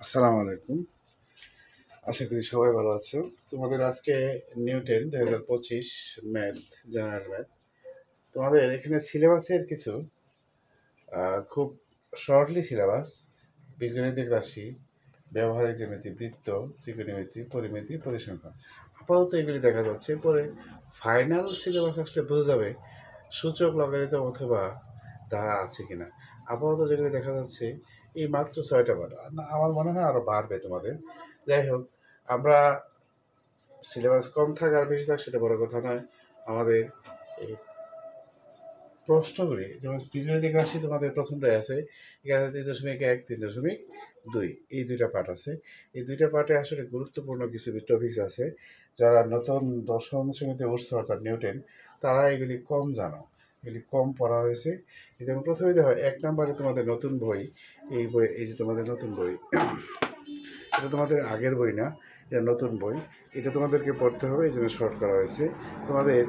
আসসালামু আলাইকুম। আশা করি সবাই ভালো আছো। তোমাদের আজকে নিউটেন 2025 ম্যাথ, জেনারেল ম্যাথ। তোমাদের এখানে সিলেবাসের কিছু খুব শর্টলি সিলেবাস, বীজগণিতিক রাশি, ব্যবহারিক জ্যামিতি, বৃত্ত, ত্রিকোণমিতি, পরিমিতি, পরিসংখ্যান, আপাতত এগুলি দেখা যাচ্ছে। পরে ফাইনাল সিলেবাস আসলে বোঝা যাবে সূচক, লগারিদম অথবা ধারা আছে কিনা। আপাতত যেগুলি দেখা যাচ্ছে এই মাত্র 6টা পাঠ, আমার মনে হয় আরও বাড়বে তোমাদের। যাই হোক, আমরা সিলেবাস কম থাক আর বেশি থাক সেটা বড় কথা নয়। আমাদের এই প্রশ্নগুলি, যেমন বীজগণিতিক রাশি তোমাদের প্রথমটাই আছে, এখানে 3.1, 3.2, এই দুইটা পার্ট আছে। এই দুইটা পার্টে আসলে গুরুত্বপূর্ণ কিছু টপিকস আছে। যারা নতুন দশম শ্রেণীতে উঠছে অর্থাৎ নিউটেন, তারা এগুলি কম জানো, এগুলি কম পড়া হয়েছে। যেমন প্রথমে দেখো 1 নম্বরে তোমাদের নতুন বই, এই বই, এই যে তোমাদের নতুন বই, এটা তোমাদের আগের বই না, এটা নতুন বই। এটা তোমাদেরকে পড়তে হবে, এই জন্য শর্ট করা হয়েছে। তোমাদের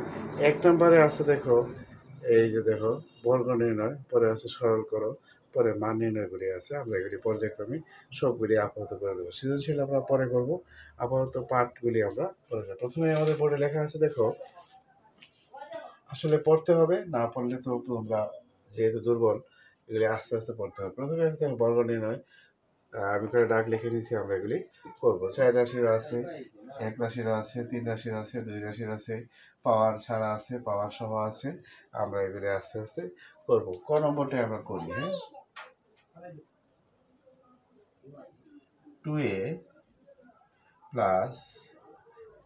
1 নম্বরে আছে, দেখো এই যে দেখো বর্গ নির্ণয়, পরে আছে সরল করো, পরে মান নির্ণয়গুলি আছে। আমরা এগুলি পর্যায়ক্রমে সবগুলি আপাতত করে দেবো। সৃজনশীল আমরা পরে করবো, আপাতত পাঠগুলি আমরা করে দেবো। প্রথমে আমাদের বোর্ডে লেখা আছে, দেখো আসলে পড়তে হবে, না পড়লে তো তোমরা যেহেতু দুর্বল, এগুলি আস্তে আস্তে পড়তে হবে। প্রথমে দেখো বর্গ নির্ণয়, আমি করে ডাক লিখে নিয়েছি, আমরা এগুলি করবো। 4 রাশির আছে, 1 রাশির আছে, 3 রাশির আছে, 2 রাশির আছে, পাওয়ার ছাড়া আছে, পাওয়ার সহ আছে। আমরা এগুলি আস্তে আস্তে করবো। ক নম্বরটা আমরা করি, হ্যাঁ। 2a প্লাস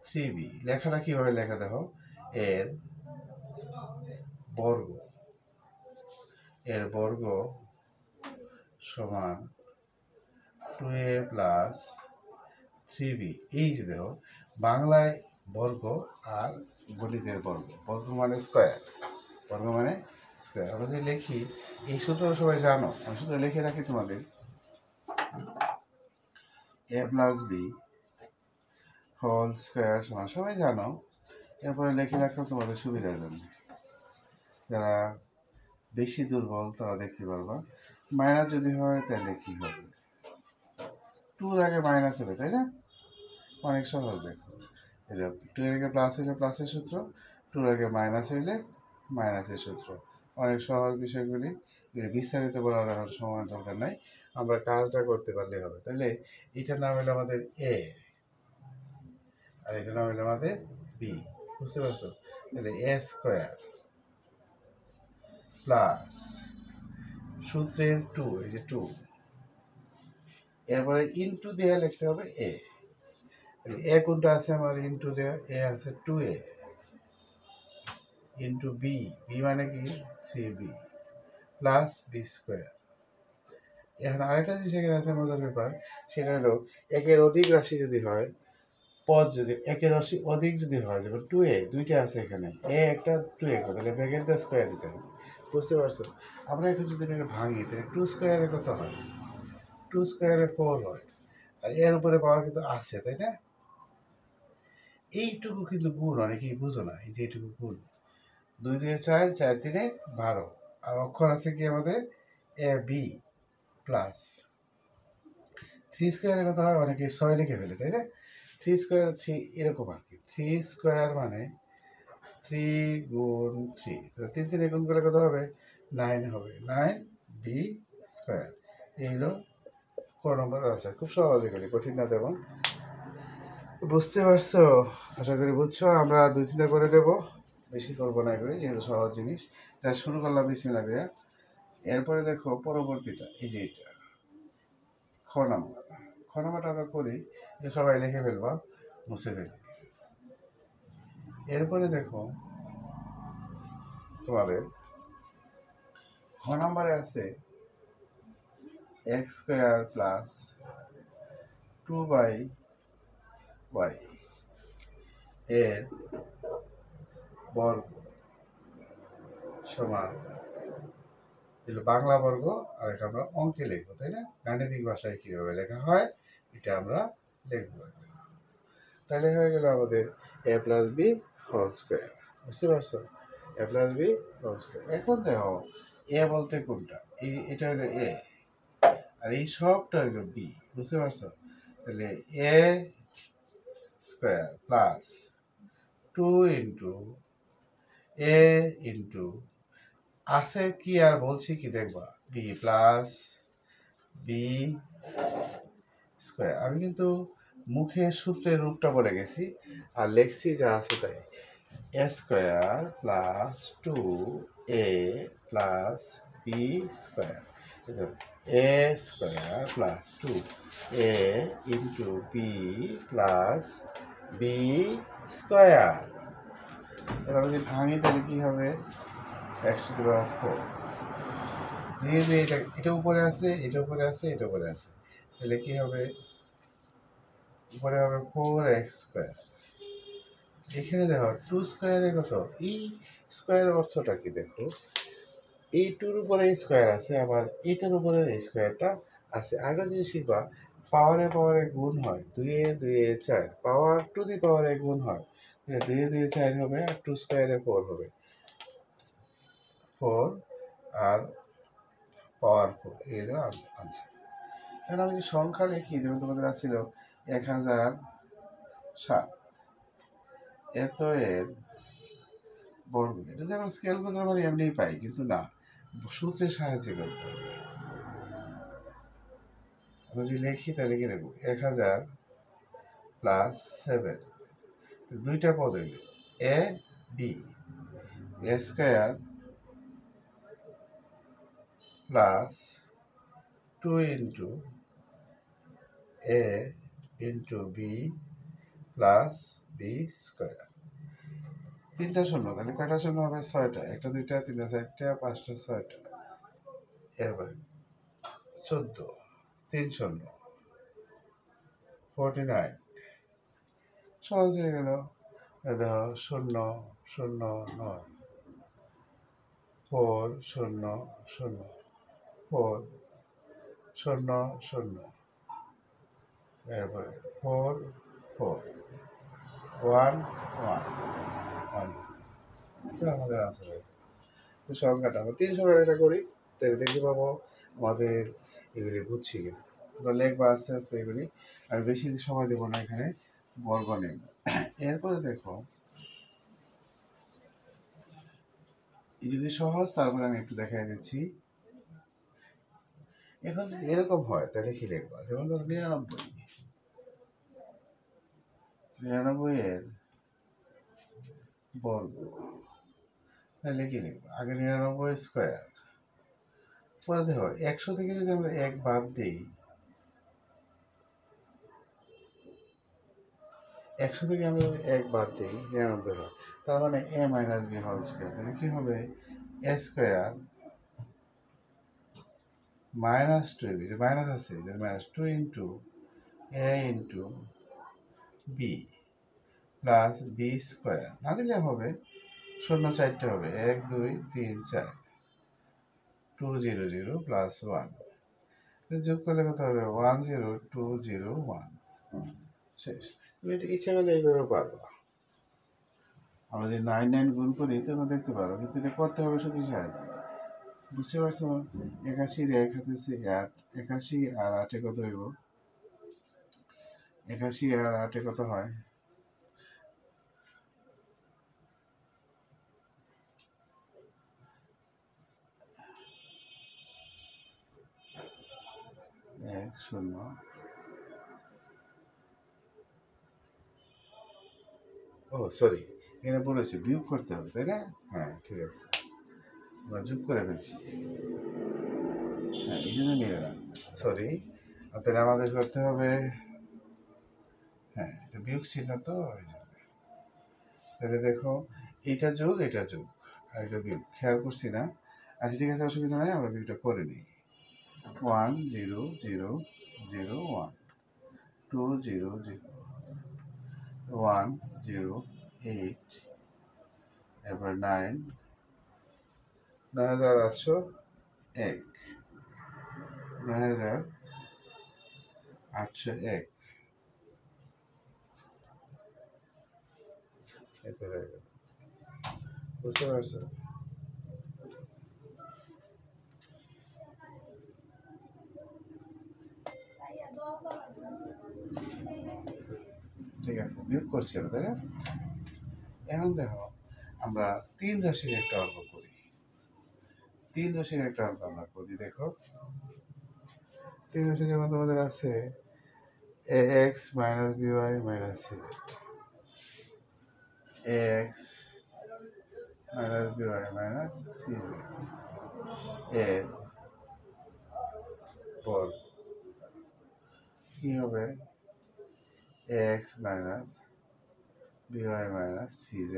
3b, লেখাটা কিভাবে লেখা দেখো, এর বর্গ, এর বর্গ সমান 2a প্লাস 3b। এই যে দেখো, বাংলায় বর্গ আর গণিতের বর্গ, বর্গ মানে স্কোয়ার, বর্গ মানে স্কোয়ার। আমরা যদি লিখি, এই সূত্রটা সবাই জানো, আমি সূত্র লিখে রাখি তোমাদের, a plus B whole square সমান, সবাই জানো। এরপরে লিখে রাখো তোমাদের সুবিধার জন্য, যারা বেশি দুর্বল তারা দেখতে পারবা। মাইনাস যদি হয় তাহলে কি হবে, 2-র আগে মাইনাস হবে, তাই না? অনেক সহজ। দেখো, এই যে 2-এর আগে প্লাস হইলে প্লাসের সূত্র, 2-র আগে মাইনাস হইলে মাইনাসের সূত্র। অনেক সহজ বিষয়গুলি, বিস্তারিত বলার এখন সময় দরকার নাই, আমরা কাজটা করতে পারলেই হবে। তাহলে এটার নাম হলো আমাদের এ, আর এটার নাম হলো আমাদের বি। বুঝতে পারছো? তাহলে এ স্কোয়ার প্লাস সূত্রের 2, এই যে 2, এরপরে ইনটু দিয়ে লিখতে হবে এ। এ কোনটা আছে আমার, ইনটু দেওয়া, এ আছে 2a ইন্টু বি, বি মানে কি 3b প্লাস বি স্কোয়ার। এখন আরেকটা জিনিস এখানে আছে মজার ব্যাপার, সেটা হলো একের অধিক রাশি যদি হয়, পদ যদি একের রাশি অধিক যদি হয়, যেমন 2a, দুইটা আছে এখানে, এ একটা 2a, তাহলে ব্র্যাকেট দিয়ে স্কোয়ার দিতে হবে। বুঝতে পারছো? আমরা এখন যদি এটাকে ভাঙি, তাহলে 2 স্কোয়ারে কত হয়, 2 স্কোয়ারে 4 হয়। আর এর উপরে পাওয়ার কিন্তু আছে, তাই না? এইটুকু কিন্তু গুণ, অনেকেই বুঝো না, এই যে এইটুকু গুণ, 2-2 4, 4-3 12, আর অক্ষর আছে কি আমাদের এ বি প্লাস 3 স্কোয়ারের কথা হয়, অনেকে 6 লিখে ফেলে, তাই না? 3 স্কোয়ার 3, এরকম আর কি। 3 স্কোয়ার মানে 3 গুণ 3, 3 গুণ করলে কত হবে, 9 হবে, 9 বি স্কোয়ার। এই হলো ক নম্বর আছে। খুব সহজ, এগুলি কঠিন না তেমন। বুঝতে পারছো? আশা করি বুঝছো। আমরা 2-3টা করে দেবো, বেশি করবো না এগুলি, যেহেতু সহজ জিনিস। যা শুরু করলাম বিসমিল্লাহ দিয়া। এরপরে দেখো পরবর্তীটা, এই যে এটা খ নাম্বার, খ নাম্বারটা আমরা করি, এটা সবাই লিখে ফেলবা, মুছে ফেলি। এরপরে দেখো তোমাদের খ নাম্বারে আছে এক্স স্কোয়ার প্লাস 2y এর বর্গ সমান, এগুলো বাংলা বর্গ, আর এটা আমরা অঙ্কে লিখবো, তাই না? গাণিতিক ভাষায় কীভাবে লেখা হয় এটা আমরা লিখবো। তাহলে হয়ে গেল আমাদের এ প্লাস বি হোল স্কোয়ার। বুঝতে পারছো? এ প্লাস বি হোল স্কোয়ার। এখন দেখো এ বলতে কোনটা, এটা হলো এ, আর এই সবটা হইলো বি, বুঝতে পারছো? তাহলে এ square plus 2 into A into আছে কি আর বলছি কি দেখবা, বি প্লাস বি স্কোয়ার। আমি কিন্তু মুখে সূত্রের রূপটা বলে গেছি আর লেখছি যা আছে তাই। A square plus 2a plus B square, A square plus 2a into B plus B square. এবার যদি ভাঙি তাহলে কী হবে, x টু দি পাওয়ার 4। ধীরে ধীরে এটা উপরে আছে, এটা উপরে আছে, এটা উপরে আছে, তাহলে কী হবে, উপরে হবে 4x স্কোয়ার। এখানে দেখো 2 স্কোয়ারে কত, এই স্কোয়ারের অর্থটা কি দেখো, এই 2-র উপরে স্কোয়ার আছে, আবার এইটার উপরে স্কোয়ারটা আছে। আরেকটা জিনিস শিখবা, পাওয়ারে পাওয়ারে গুণ হয়, 2-এ 2-এ 4, পাওয়ার টু দি পাওয়ারে গুণ হয়, 2-এ 2-এ 4 হবে, আর 2 স্কোয়ারে 4 হবে, 4 আর পাওয়ার 4, এই হলো আনসার। এখন আমি যে সংখ্যা লিখি, যেমন তোমাদের আসছিল 1007, এত এর বর্গ। এটা যেমন স্কেল করলে আমরা এমনিই পাই, কিন্তু না, সূত্রের সাহায্যে করতে হবে। আমরা যদি লিখি তাহলে কি লিখবো, 1000 প্লাস 7, দুইটা পদ হইল A B, A square plus 2 into A into B plus B square. 3টা শূন্য, তাহলে কয়টা শূন্য হবে, 6টা, 1টা 2টা 3টা 4টা 5টা 6টা, এরপরে 14, 3 শূন্য 49, সহজ হয়ে গেল। দেখো 0 0 9, 4 0 0 4 0 0, এরপরে 4 4 1 1 1, আমাদের আনসার হয়ে গেল। তো সংখ্যাটা আমরা 3 সংখ্যাটা এটা করি, তাহলে দেখতে পাবো আমাদের এগুলি বুঝছি কিনা। তোমরা লেখবা আস্তে আস্তে এগুলি, আর বেশি সময় দেবো না, এখানে বর্গ নেই। এরপরে দেখো, যদি সহজ, তারপরে আমি একটু দেখাই দিচ্ছি। এখন যদি এরকম হয় তাহলে কি লিখবা, যেমন ধরো 99, 99 এর বর্গ, তাহলে কি লিখবো, আগে 99 স্কোয়ার, পরে দেখো 100 থেকে যদি আমরা 1 বাদ দিই, 100 থেকে আমরা যদি 1 বাদ দিই 99 হয়, তার মানে a minus B whole square, তাহলে কি হবে, A square minus 2b, minus আছে, minus 2 into A into B plus B square. না দিলে হবে 0 4টে হবে, 1 2 3 4, 2 0 0 প্লাস 1, যোগ করলে কত হবে, 1 0 2 0 1, শেষ। তুমি এটা ইচ্ছা করলে এইভাবে পারবো। আমরা যদি 9 9 গুণ করি তোমরা দেখতে পারো, কিন্তু এটা করতে হবে শুধু সাহায্য, বুঝতে পারছো? 81 1 হাতে 8, 81 আর 8 কত হইব, 81 আর 8 কত হয়, 1 0, ও সরি, এখানে বলেছি বিয়োগ করতে হবে, তাই না? হ্যাঁ ঠিক আছে, আমরা যোগ করে ফেলছি, হ্যাঁ এই জন্য নিয়ে গেলাম, সরি। তাহলে আমাদের করতে হবে, হ্যাঁ এটা বিয়োগ চিহ্ন তো ওই জন্য। তাহলে দেখো, এটা যোগ আর এটা বিয়োগ, খেয়াল করছি না। আচ্ছা ঠিক আছে, অসুবিধা নেই, আমরা বিয়োগটা করে নিই। 1 0 0 0 1, 2 0 0 1 0 8, এবার 9 9801, 9801, এতে হয়ে গেল, বুঝতে পারছো? ঠিক আছে, বিয়োগ করছি আমরা, তাই না? এখন দেখো আমরা 3 রাশির একটা অঙ্ক করি। 3 রাশির একটা অঙ্ক আমরা করি। দেখো 3 রাশি যেমন তোমাদের আছে ax minus by minus c, ax minus by minus cz এর পর কি হবে ax minus by minus cz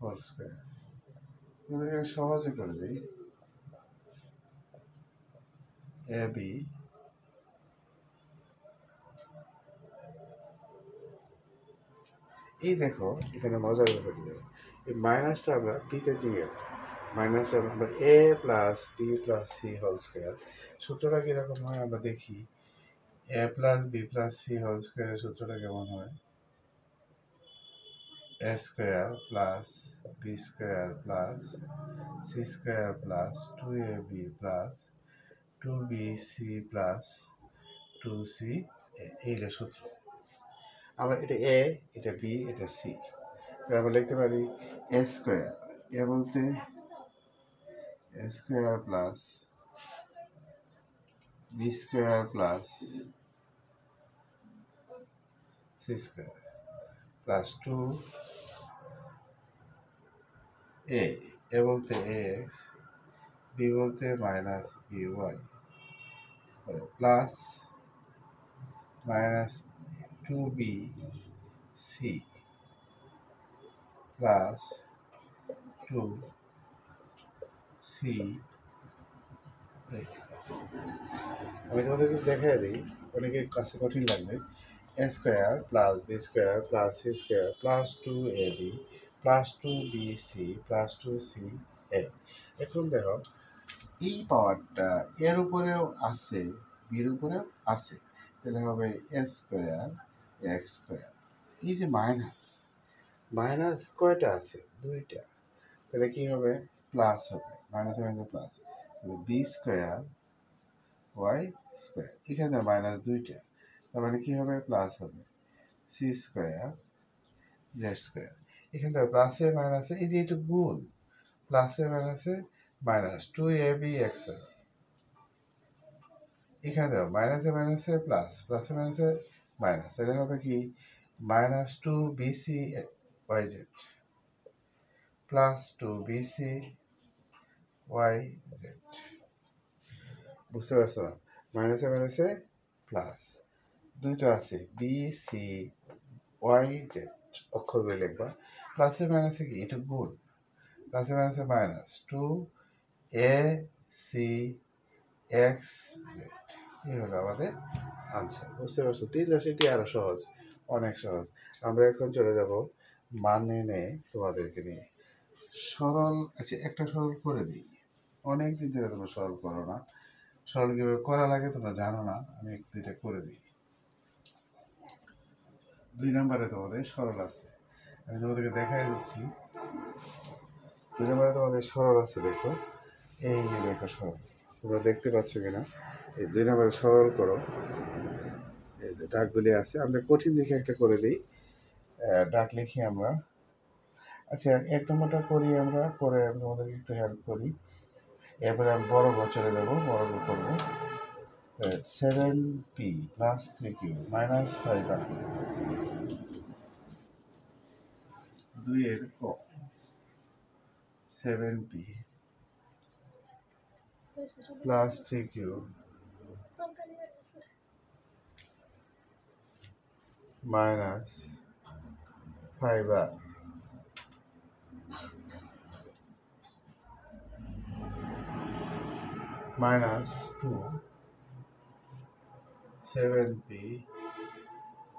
whole square. আমাদেরকে সহজে করে দিই, এ বি এই দেখো এখানে মজার ব্যাপার দিয়ে এই মাইনাসটা আমরা বিতে দিয়ে গেলাম, মাইনাসটা আমরা A plus B plus C whole square. সূত্রটা কীরকম হয় আমরা দেখি, A plus B plus C whole স্কোয়ারের সূত্রটা কেমন হয়, A square plus B square plus C square plus 2ab plus 2bc plus 2c, এইটা সূত্র। আমরা এটা এ, এটা বি, এটা সি, আমরা লিখতে পারি এ স্কোয়ার, এ বলতে A square plus B square plus C square plus 2a, A বলতে এ এক্স, বি বলতে minus B Y plus minus 2bc plus 2c। আমি তোমাদেরকে দেখাই দিই, অনেকের কাছে কঠিন লাগবে। A square plus B square plus C square plus 2ab plus 2bc plus 2ca। এখন দেখো এই পাওয়ারটা এর উপরেও আছে, বির উপরেও আছে, তাহলে হবে এ স্কোয়ার এক্স স্কোয়ার। এই যে মাইনাস, মাইনাস কয়টা আছে, দুইটা, তাহলে কি হবে প্লাস হবে, minus minus plus, B square Y square, এখানে মাইনাস দুইটা, তার মানে কি হবে প্লাস হবে, সি স্কোয়ার জেড স্কোয়ার। এখানে দেখো প্লাসে মাইনাসে এই যে একটু গুণ, প্লাসে মাইনাসে মাইনাস 2ab এক্স, এখানে দেখো মাইনাসে মাইনাসে প্লাস, প্লাসে মাইনাসে মাইনাস, তাহলে হবে কি minus 2bc Y Z plus 2bc Y Z. বুঝতে পারছো না? মাইনাসে মাইনাসে প্লাস, দুইটা আছে বি সি ওয়াই জেড, অক্ষরগুলো লিখবা। প্লাসে মাইনাসে কি এটা গুণ, প্লাসে মাইনাসে মাইনাস 2ac x z, এই হলো আমাদের আনসার। বুঝতে পারছো? 3 রাশিটি আরো সহজ, অনেক সহজ। আমরা এখন চলে যাব মানে নিয়ে তোমাদেরকে নিয়ে সরল। আচ্ছা একটা সরল করে দিই, অনেক দিন ধরে তোমরা সরল করো না, সরল কীভাবে করা লাগে তোমরা জানো না, আমি দুইটা করে দিই। 2 নম্বরে তোমাদের সরল আছে, আমি তোমাদেরকে দেখাই দিচ্ছি। 2 নম্বরে তোমাদের সরল আছে, দেখো এই যে দেখো সরল, তোমরা দেখতে পাচ্ছ কিনা, এই 2 নম্বরে সরল করো, এই যে ডাকগুলি আছে, আমরা কঠিন দেখে একটা করে দিই, ডাক লিখি আমরা। আচ্ছা 1 নম্বরটা করি আমরা, করে আমি তোমাদেরকে একটু হেল্প করি। এরপরে আমি বড় ঘর চলে যাবো, বড় ঘর করবো। 7p plus 3q minus 5r, 2 এর ক 7p plus 3q minus 5r minus 2 7p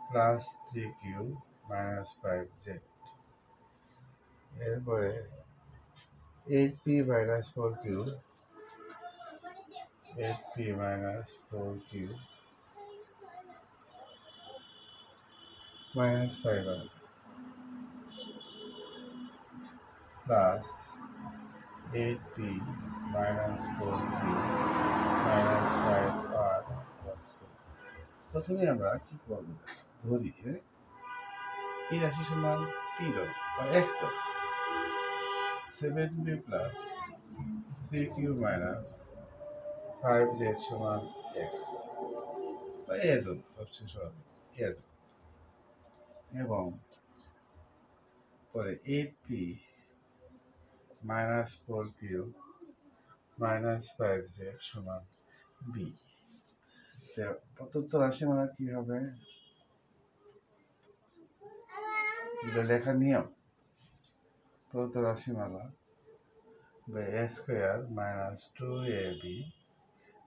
plus 3q minus 5z। এরপরে 8p minus 4q, 8p minus 4q minus 5r plus 8p minus 4q minus 5r plus 4। প্রথমে আমরা কি করবো ধরি, হ্যাঁ, এই রাশি সমান টি ধর বা এক্স ধর, 7b plus 3q minus 5z সমান এক্স বা এ ধর, সবচেয়ে সহজ এ ধর, এবং পরে 8p minus 4q minus 5z সমান বি। প্রদত্ত রাশি মানে কি হবে, এটা লেখার নিয়ম। প্রদত্ত রাশিমালা A square minus 2ab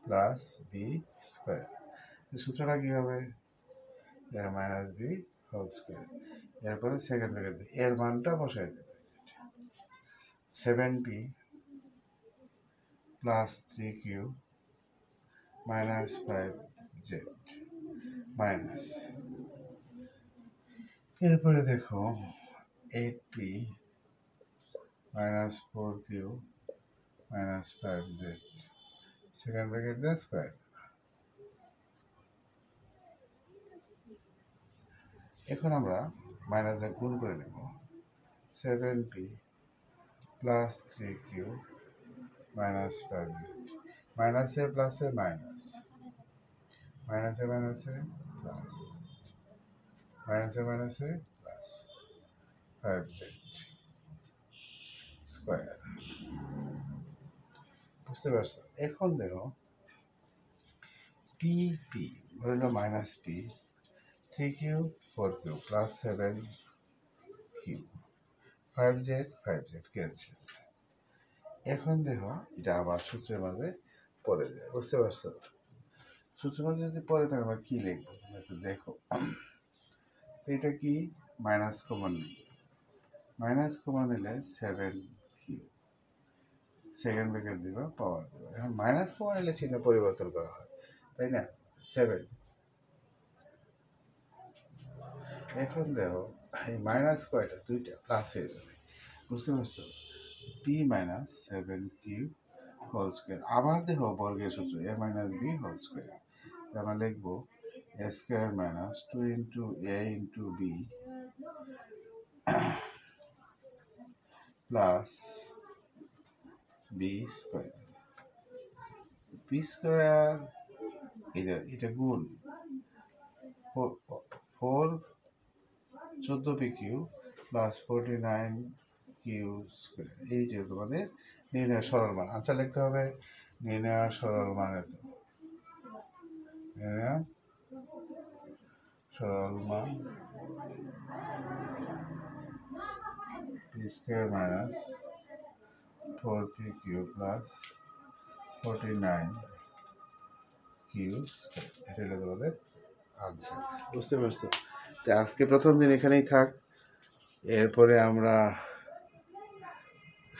plus B square, সূত্রটা কি হবে, A minus B whole square. এরপরে সেকেন্ড ব্র্যাকেট এর মানটা বসাই দেবে, 7p plus 3q minus 5z minus, এরপরে দেখো 8p minus 4q minus 5z second bracket দিয়ে স্কোয়ার। এখন আমরা মাইনাস দিয়ে গুণ করে নেব, 7p plus 3q minus 5z, মাইনাসে প্লাসে মাইনাস, মাইনাসে মাইনাসে প্লাস, মাইনাসে মাইনাসে প্লাস 5z স্কোয়ার। বুঝতে পারছো? এখন দেখো পি পি ধরল minus P, 3q 4q plus 7q 5z cancel. এখন দেখো এটা আবার সূত্রের মাঝে পড়ে যায়, বুঝতে পারছো? সূত্রের মাঝে যদি পড়ে থাকে আমরা কী লিখবো একটু দেখো। তো এটা কি মাইনাস কমন নেই, মাইনাস কমন নিলে 7q সেকেন্ড ব্র্যাকেট দিবা পাওয়ার দিবা। এখন মাইনাস কমন নিলে চিহ্ন পরিবর্তন করা হয়, তাই না? 7, এখন দেখো এই মাইনাস কয়টা, দুইটা, প্লাস হয়ে যাবে, বুঝতে পারছো? P minus 7q whole square, আবার দেখো বর্গের সূত্র A minus B whole square, আমরা লিখবো A square minus 2 into A into B plus B square. B square এটা গুণ 4 14pq প্লাস 49q স্কোয়ার, এই যে তোমাদের নির্ণয় সরল মান। আচ্ছা লিখতে হবে নির্ণয় সরল মানের, নির্ণয় সরল মান P square minus 4pq plus 49q square, এটা হলো তোমাদের আনসার। বুঝতে পারছো? তো আজকে প্রথম দিন এখানেই থাক, এরপরে আমরা